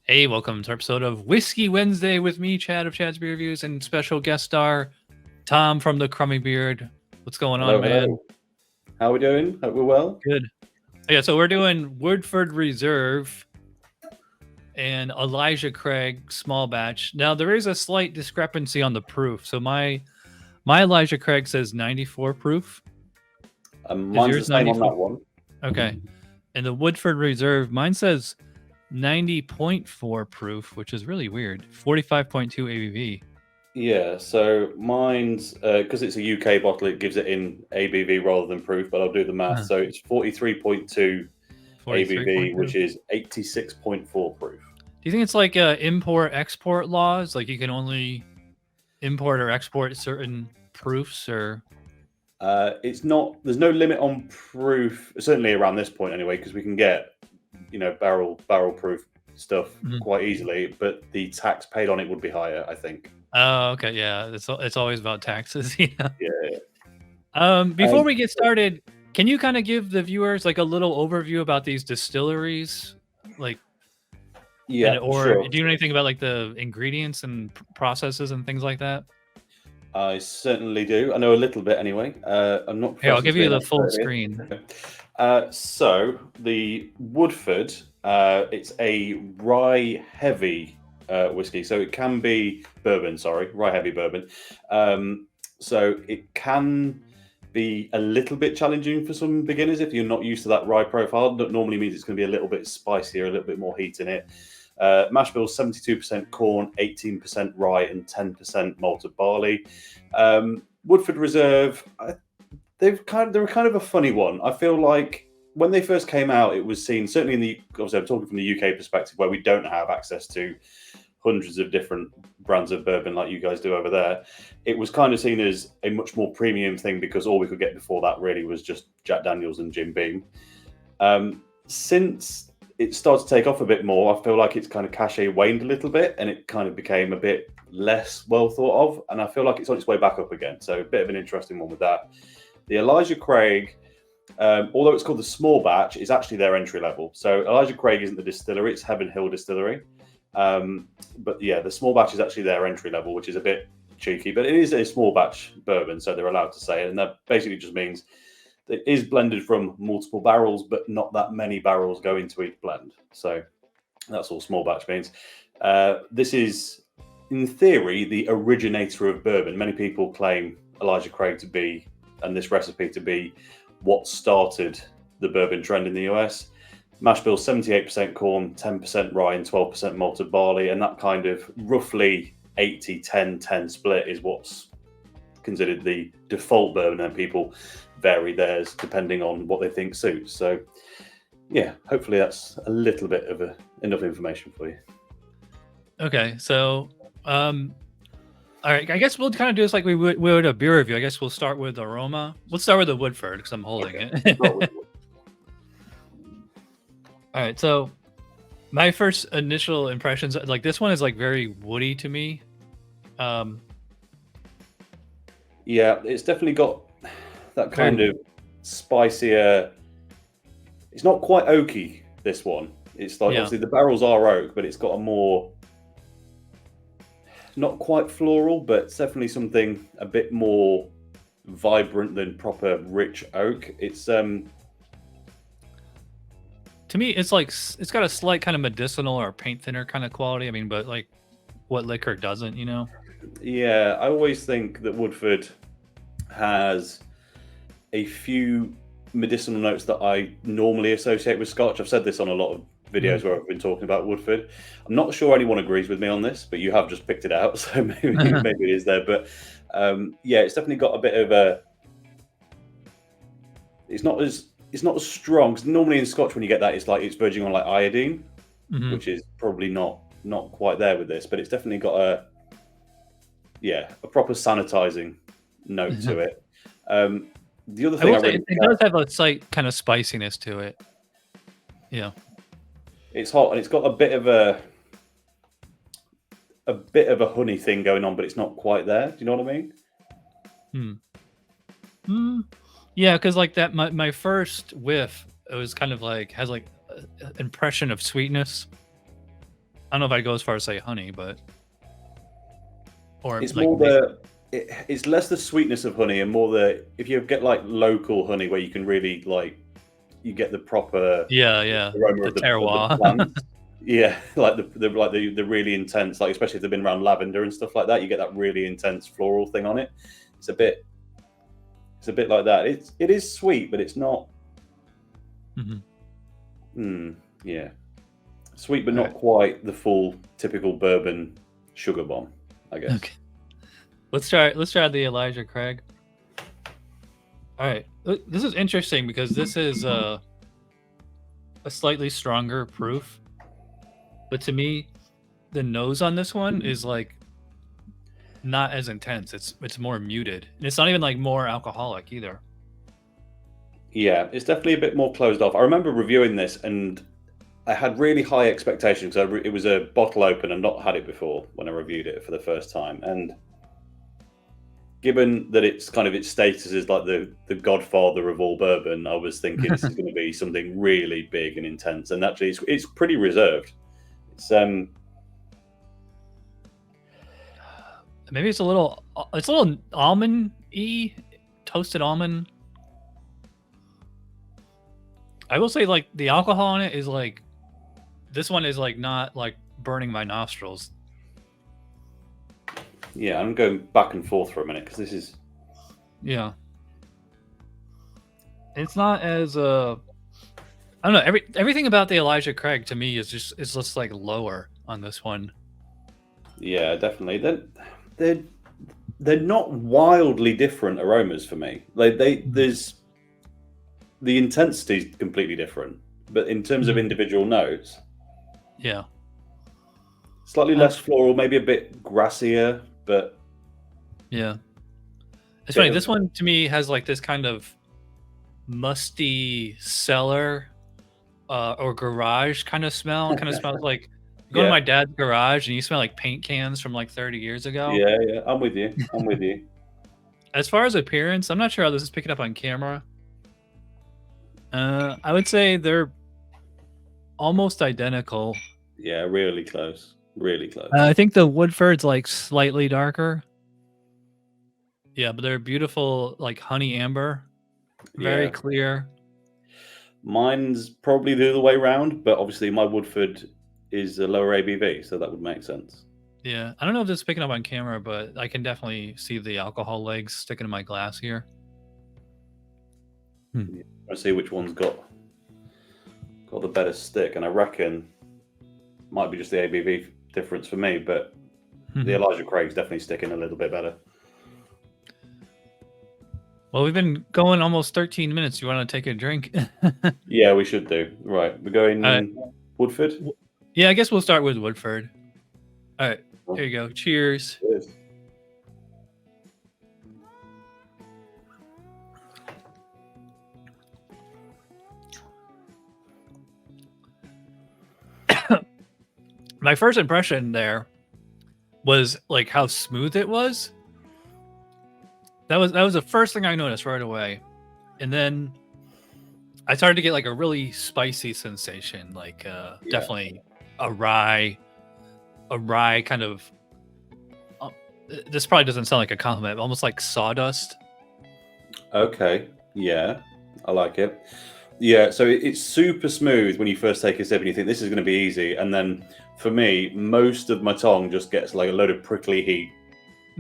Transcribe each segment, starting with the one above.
Hey, welcome to our episode of Whiskey Wednesday with me, Chad of Chad's Beer Reviews, and special guest star Tom from the Crummy Beard. What's going on, Hello, man? hello. How are we doing? Hope we're well. Good. Yeah, so we're doing Woodford Reserve and Elijah Craig small batch. Now there is a slight discrepancy on the proof. So my Elijah Craig says 94 proof. Is Mine's the yours same on 94? that one. Okay. And the Woodford Reserve, mine says 90.4 proof, which is really weird. 45.2 ABV. Yeah, so mine's because it's a UK bottle, it gives it in ABV rather than proof, but I'll do the math. So it's 43.2 ABV, 43.2. which is 86.4 proof. Do you think it's like import-export laws? Like you can only import or export certain proofs, or It's not. There's no limit on proof. Certainly around this point, anyway, because we can get barrel proof stuff quite easily, but the tax paid on it would be higher, I think. Oh, okay, yeah. It's always about taxes. Yeah. Yeah. Before we get started, can you kind of give the viewers like a little overview about these distilleries, like? Yeah, Or sure. do you know anything about like the ingredients and processes and things like that? I certainly do. I know a little bit anyway. I'm not. Here, I'll give you the full expert here. screen. So the Woodford, it's a rye heavy whiskey. So it can be bourbon. Sorry, rye heavy bourbon. So it can be a little bit challenging for some beginners if you're not used to that rye profile. That normally means it's going to be a little bit spicier, a little bit more heat in it. Mash bill 72% corn, 18% rye, and 10% malted barley. Woodford Reserve, they're kind of a funny one. I feel like when they first came out, it was seen, certainly obviously I'm talking from the UK perspective, where we don't have access to hundreds of different brands of bourbon like you guys do over there. It was kind of seen as a much more premium thing because all we could get before that really was just Jack Daniels and Jim Beam. Since it started to take off a bit more, I feel like its kind of cachet waned a little bit and it kind of became a bit less well thought of. And I feel like it's on its way back up again. So a bit of an interesting one with that. The Elijah Craig, although it's called the small batch, is actually their entry level. So Elijah Craig isn't the distillery, it's Heaven Hill Distillery. But yeah, the small batch is actually their entry level, which is a bit cheeky, but it is a small batch bourbon, so they're allowed to say it. And that basically just means it is blended from multiple barrels, but not that many barrels go into each blend. So that's all small batch means. This is, in theory, the originator of bourbon. Many people claim Elijah Craig to be, and this recipe to be, what started the bourbon trend in the US. Mash bill 78% corn, 10% rye, and 12% malted barley, and that kind of roughly 80-10-10 split is what's considered the default bourbon, and people vary theirs depending on what they think suits. So yeah, hopefully that's a little bit of enough information for you. Okay, so all right, I guess we'll kind of do this like we would a beer review. I guess we'll start with aroma. Let's start with the Woodford because I'm holding it. All right, so my first initial impressions, like this one is like very woody to me. Yeah, it's definitely got that kind of spicier. It's not quite oaky, this one. It's like, obviously the barrels are oak, but it's got a more, not quite floral, but it's definitely something a bit more vibrant than proper rich oak. It's to me, it's like it's got a slight kind of medicinal or paint thinner kind of quality. I mean, but like what liquor doesn't, you know? Yeah, I always think that Woodford has a few medicinal notes that I normally associate with Scotch. I've said this on a lot of videos where I've been talking about Woodford. I'm not sure anyone agrees with me on this, but you have just picked it out, so maybe it is there. But yeah, it's definitely got a bit of a. It's not as strong. Because normally in Scotch, when you get that, it's like it's verging on like iodine, which is probably not quite there with this. But it's definitely got a proper sanitizing note to it. The other thing it does have a slight kind of spiciness to it. Yeah, it's hot and it's got a bit of a honey thing going on, but it's not quite there. Do you know what I mean? Yeah, because like that, my first whiff, it was kind of like has like an impression of sweetness, I don't know if I'd go as far as say honey, but or It's like more it's less the sweetness of honey and more if you get like local honey where you can really like you get the proper yeah, aroma the of the terroir. plants. Yeah, like the really intense, like especially if they've been around lavender and stuff like that, you get that really intense floral thing on it. It's a bit like that. It is sweet, but it's not. Yeah, sweet, but not quite the full typical bourbon sugar bomb, I guess. Okay. Let's try the Elijah Craig. All right, this is interesting because this is a slightly stronger proof, but to me, the nose on this one is like not as intense. It's more muted, and it's not even like more alcoholic either. Yeah, it's definitely a bit more closed off. I remember reviewing this and I had really high expectations. It was a bottle open and not had it before when I reviewed it for the first time. And given that it's kind of its status as like the godfather of all bourbon, I was thinking this is going to be something really big and intense. And actually, it's pretty reserved. It's maybe it's a little almond-y, toasted almond. I will say like the alcohol in it is like this one is like not like burning my nostrils. Yeah, I'm going back and forth for a minute because this is. Yeah. It's not as I don't know. Everything about the Elijah Craig to me is just like lower on this one. Yeah, definitely. They're not wildly different aromas for me. Like there's the intensity is completely different, but in terms of individual notes, yeah, slightly less floral, maybe a bit grassier, but yeah. It's funny. This one to me has like this kind of musty cellar or garage kind of smell. It kind of smells like you go to my dad's garage and you smell like paint cans from like 30 years ago. Yeah, I'm with you. As far as appearance, I'm not sure how this is picking up on camera. I would say they're almost identical. Yeah, really close. Really close. I think the Woodford's like slightly darker. Yeah, but they're beautiful, like honey amber. Very clear. Mine's probably the other way around, but obviously my Woodford is a lower ABV, so that would make sense. Yeah, I don't know if this is picking up on camera, but I can definitely see the alcohol legs sticking in my glass here. Yeah, I see which one's got the better stick, and I reckon might be just the ABV difference for me, but the Elijah Craig's definitely sticking a little bit better. Well, we've been going almost 13 minutes. You want to take a drink? Yeah, we should do. Right, we're going Woodford? Yeah, I guess we'll start with Woodford. All right, here you go. Cheers. Cheers. My first impression there was like how smooth it was. That was the first thing I noticed right away. And then I started to get like a really spicy sensation, like definitely a rye kind of this probably doesn't sound like a compliment, but almost like sawdust. Okay. Yeah, I like it. Yeah, so it's super smooth when you first take a sip and you think this is going to be easy. And then for me, most of my tongue just gets like a load of prickly heat,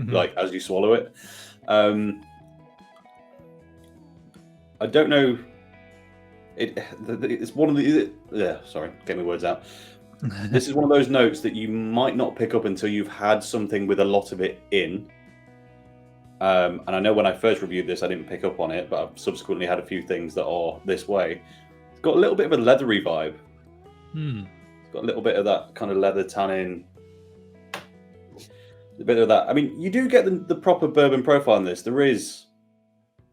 like as you swallow it. I don't know. It's one of the. Sorry, get my words out. This is one of those notes that you might not pick up until you've had something with a lot of it in. And I know when I first reviewed this, I didn't pick up on it, but I've subsequently had a few things that are this way. It's got a little bit of a leathery vibe. It's got a little bit of that kind of leather tannin. A bit of that. I mean, you do get the proper bourbon profile in this. There is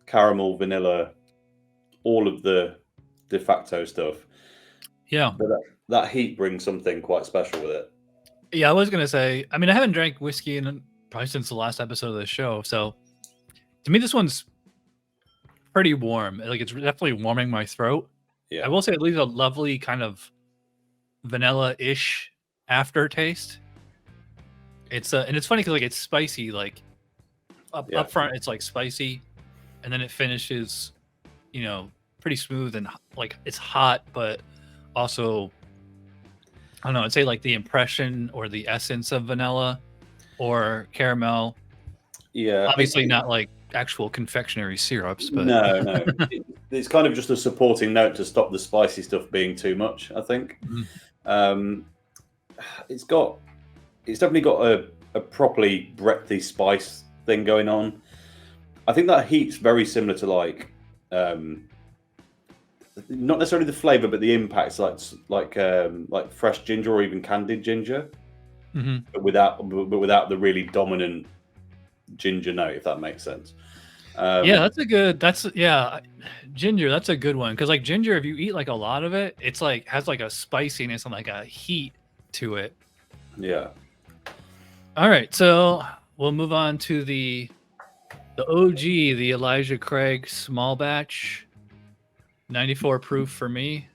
caramel, vanilla, all of the de facto stuff. Yeah. But that heat brings something quite special with it. Yeah, I was going to say, I mean, I haven't drank whiskey probably since the last episode of the show. So to me, this one's pretty warm. Like it's definitely warming my throat. Yeah. I will say it leaves a lovely kind of vanilla-ish aftertaste. It's and it's funny because like it's spicy, like up front it's like spicy, and then it finishes, pretty smooth and like it's hot, but also I don't know. I'd say like the impression or the essence of vanilla or caramel. Yeah, Obviously not like actual confectionery syrups, but no. It's kind of just a supporting note to stop the spicy stuff being too much, I think. Mhm. It's definitely got a properly breadthy spice thing going on. I think that heat's very similar to like not necessarily the flavor, but the impacts, like fresh ginger or even candied ginger, Mhm. but without the really dominant ginger note, if that makes sense. Yeah, ginger, that's a good one because like ginger, if you eat like a lot of it, it's like has like a spiciness and like a heat to it. Yeah. All right, so we'll move on to the OG, the Elijah Craig small batch, 94 proof for me.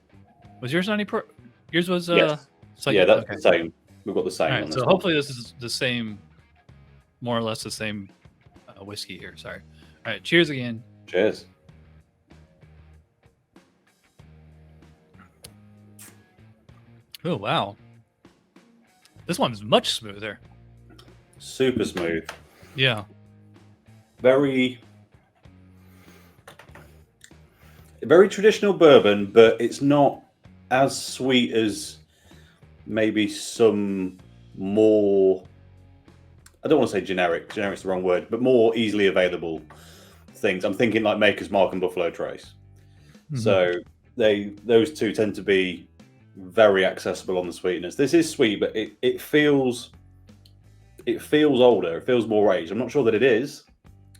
Was yours 94? Yours was Yes. slightly Yeah, that's okay. the same. We've got the All same right, on so this one. hopefully this is the same, more or less the same whiskey here. Sorry. All right, cheers again. Cheers. Oh wow, this one's much smoother. Super smooth. Yeah. Very traditional bourbon, but it's not as sweet as maybe some more, I don't want to say generic. Generic's the wrong word, but more easily available things. I'm thinking like Maker's Mark and Buffalo Trace. Mhm. So those two tend to be very accessible on the sweetness. This is sweet, but it feels older. It feels more aged. I'm not sure that it is.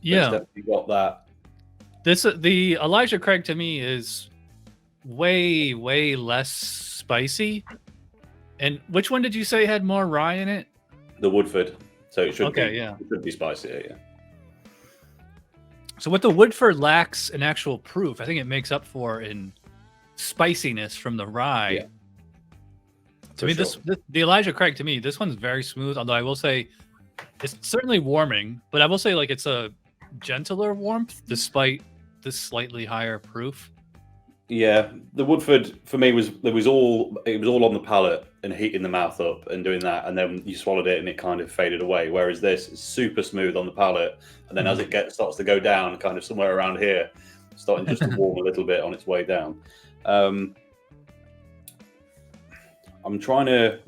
But it's definitely got that. The Elijah Craig to me is way less spicy. And which one did you say had more rye in it? The Woodford. So it should Okay, be yeah. it should be spicier, yeah. So what the Woodford lacks in actual proof, I think it makes up for in spiciness from the rye. Yeah. To me, the Elijah Craig, to me, this one's very smooth. Although I will say, it's certainly warming, but I will say like it's a gentler warmth despite the slightly higher proof. Yeah, the Woodford for me was all on the palate and heating the mouth up and doing that, and then you swallowed it and it kind of faded away. Whereas this is super smooth on the palate, and then as it starts to go down, kind of somewhere around here, starting just to warm a little bit on its way down. I'm trying to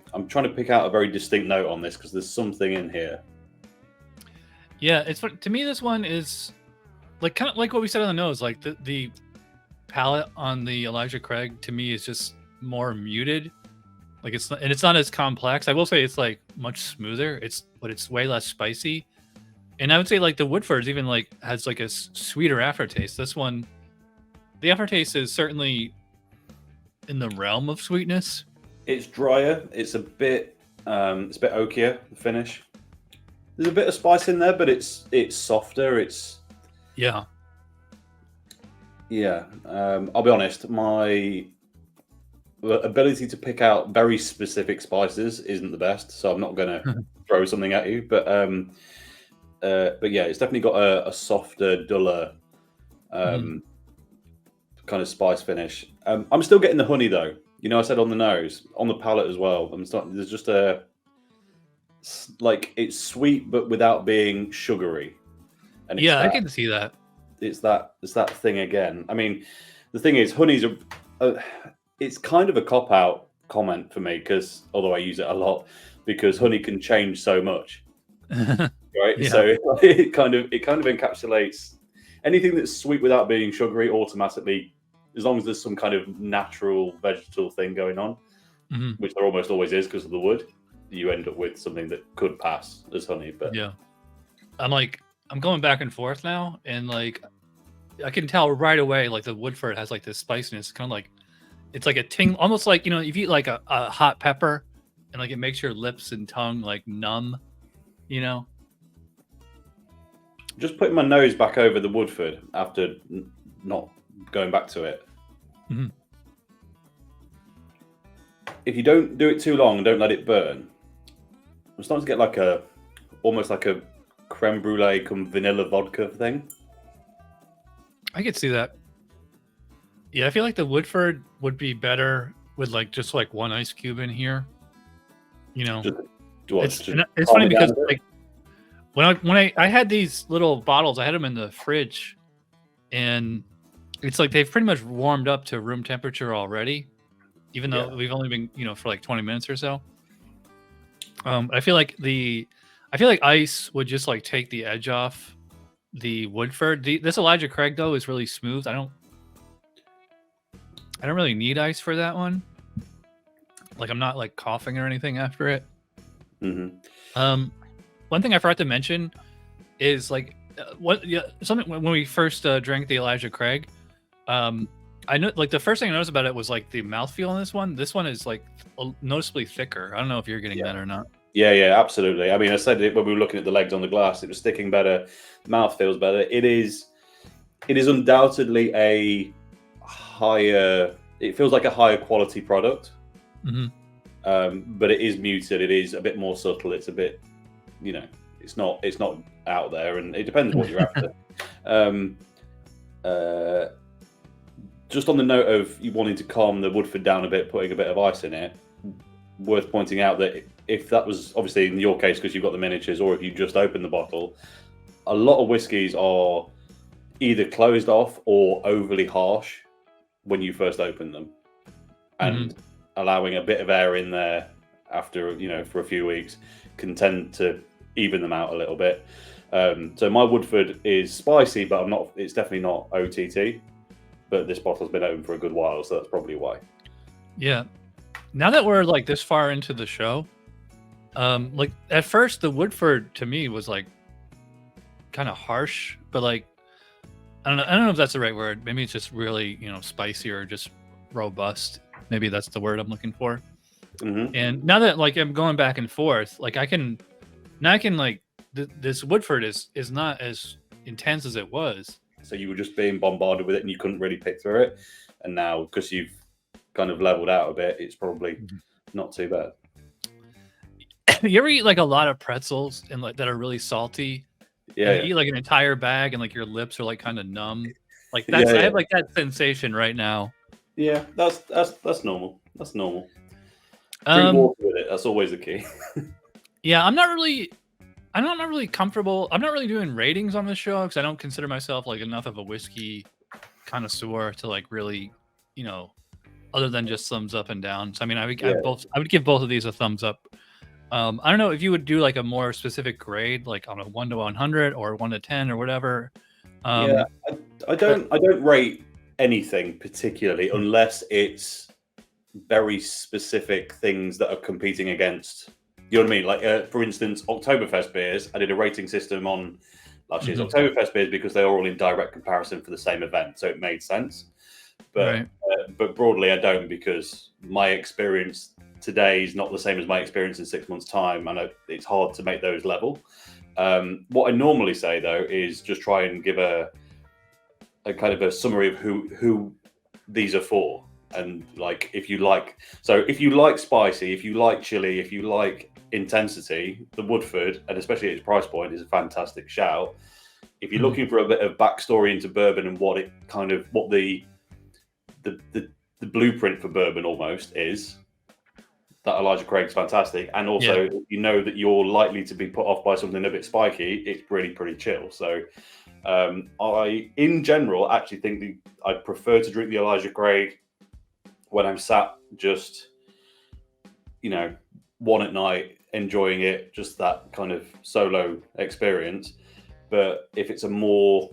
pick out a very distinct note on this because there's something in here. Yeah, it's to me this one is like kind of like what we said on the nose, like the palate on the Elijah Craig to me is just more muted. Like it's not as complex. I will say it's like much smoother. But it's way less spicy. And I would say like the Woodford's even like has like a sweeter aftertaste. This one, the aftertaste is certainly in the realm of sweetness. It's drier. It's a bit oakier. The finish. There's a bit of spice in there, but it's softer. Yeah. I'll be honest. My ability to pick out very specific spices isn't the best, so I'm not going to throw something at you. But yeah, it's definitely got a softer, duller kind of spice finish. I'm still getting the honey though. I said on the nose, on the palate as well. There's just it's sweet but without being sugary. And I can see that. It's that thing again. I mean, the thing is, honey's it's kind of a cop-out comment for me because although I use it a lot, because honey can change so much, right? Yeah. So it kind of encapsulates anything that's sweet without being sugary automatically, as long as there's some kind of natural vegetal thing going on, which there almost always is because of the wood. You end up with something that could pass as honey. But yeah, I'm going back and forth now, and like I can tell right away, like the Woodford has like this spiciness, kind of like it's like a ting, almost like if you eat like a hot pepper, and like it makes your lips and tongue like numb, Just putting my nose back over the Woodford after not going back to it. if you don't do it too long and don't let it burn, I'm starting to get like almost like a creme brulee cum vanilla vodka thing. I could see that. Yeah, I feel like the Woodford would be better with like just like one ice cube in here. You know, it's funny because like when I had these little bottles, I had them in the fridge, and it's like they've pretty much warmed up to room temperature already, even though we've only been for like 20 minutes or so. I feel like ice would just like take the edge off the Woodford. This Elijah Craig though is really smooth. I don't really need ice for that one. Like I'm not like coughing or anything after it. Mm-hmm. One thing I forgot to mention is like something when we first drank the Elijah Craig. I know like the first thing I noticed about it was like the mouthfeel on this one. This one is like noticeably thicker. I don't know if you're getting that or not. Yeah, absolutely. I mean, I said it when we were looking at the legs on the glass. It was sticking better. Mouth feels better. It is undoubtedly a higher. It feels like a higher quality product. Mm-hmm. But it is muted. It is a bit more subtle. It's a bit, it's not out there, and it depends what you're after. Just on the note of you wanting to calm the Woodford down a bit, putting a bit of ice in it, worth pointing out that if that was obviously in your case because you've got the miniatures, or if you just open the bottle, a lot of whiskies are either closed off or overly harsh when you first open them, and allowing a bit of air in there after for a few weeks can tend to even them out a little bit. So my Woodford is spicy, but it's definitely not OTT. But this bottle's been open for a good while, so that's probably why. Yeah. Now that we're like this far into the show, like at first the Woodford to me was like kind of harsh, but like I don't know if that's the right word. Maybe it's just really spicy or just robust. Maybe that's the word I'm looking for. Mm-hmm. And now that like I'm going back and forth, like I can like this Woodford is not as intense as it was. So you were just being bombarded with it and you couldn't really pick through it. And now, because you've kind of leveled out a bit, it's probably not too bad. You ever eat like a lot of pretzels and like that are really salty? Yeah. You eat like an entire bag and like your lips are like kind of numb. Like that's I have like that sensation right now. Yeah, that's normal. That's normal. Drink water with it. That's always the key. Yeah, I'm not really comfortable. I'm not really doing ratings on this show because I don't consider myself like enough of a whiskey connoisseur to like really, other than just thumbs up and down. So I mean, I would give both of these a thumbs up. I don't know if you would do like a more specific grade, like on a 1 to 100 or 1 to 10 or whatever. I don't rate anything particularly unless it's very specific things that are competing against. You know what I mean? Like, for instance, Oktoberfest beers. I did a rating system on last year's Oktoberfest beers because they were all in direct comparison for the same event, so it made sense. But but broadly, I don't, because my experience today is not the same as my experience in 6 months' time, and it's hard to make those level. What I normally say though is just try and give a kind of a summary of who these are for, and like if you like spicy, if you like chili, if you like intensity, the Woodford, and especially at its price point, is a fantastic shout. If you're looking for a bit of backstory into bourbon and what the blueprint for bourbon almost is, that Elijah Craig's fantastic. And also, if you know that you're likely to be put off by something a bit spiky, it's really pretty chill. So I, in general, actually think I prefer to drink the Elijah Craig when I'm sat just, one at night, enjoying it, just that kind of solo experience. But if it's a more,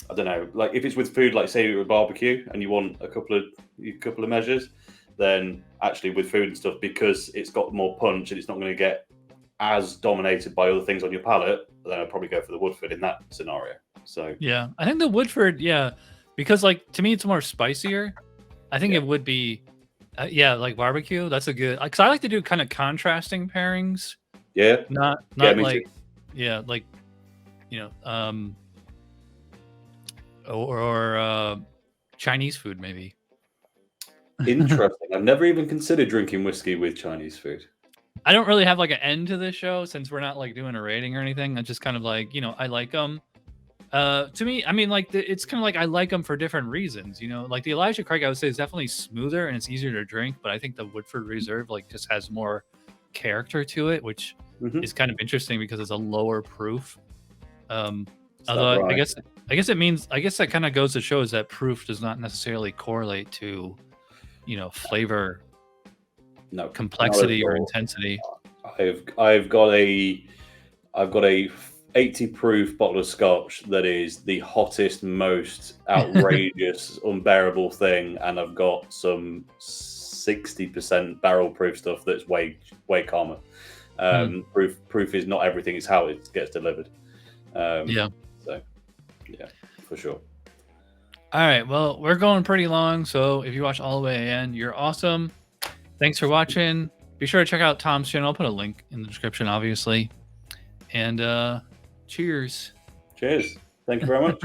I don't know, like if it's with food, like say you're at a barbecue and you want a couple of measures, then actually with food and stuff, because it's got more punch and it's not going to get as dominated by other things on your palate, then I'd probably go for the Woodford in that scenario. So yeah, I think the Woodford, because like to me it's more spicier. I think it would be, like barbecue. That's a good, because I like to do kind of contrasting pairings. Yeah, not like too. Like or Chinese food maybe. Interesting. I've never even considered drinking whiskey with Chinese food. I don't really have like an end to this show since we're not like doing a rating or anything. I just kind of like, I like them. To me, I mean, like it's kind of like I like them for different reasons. Like the Elijah Craig, I would say is definitely smoother and it's easier to drink. But I think the Woodford Reserve like just has more character to it, which is kind of interesting because it's a lower proof. Although right? I guess that kind of goes to show is that proof does not necessarily correlate to, flavor, No, complexity or intensity. I've got a 80 proof bottle of scotch that is the hottest, most outrageous, unbearable thing, and I've got some 60% barrel proof stuff that's way calmer. Proof is not everything; it's how it gets delivered. Yeah. So, yeah, for sure. All right. Well, we're going pretty long, so if you watch all the way in, you're awesome. Thanks for watching. Be sure to check out Tom's channel. I'll put a link in the description, obviously. And cheers. Cheers. Thank you very much.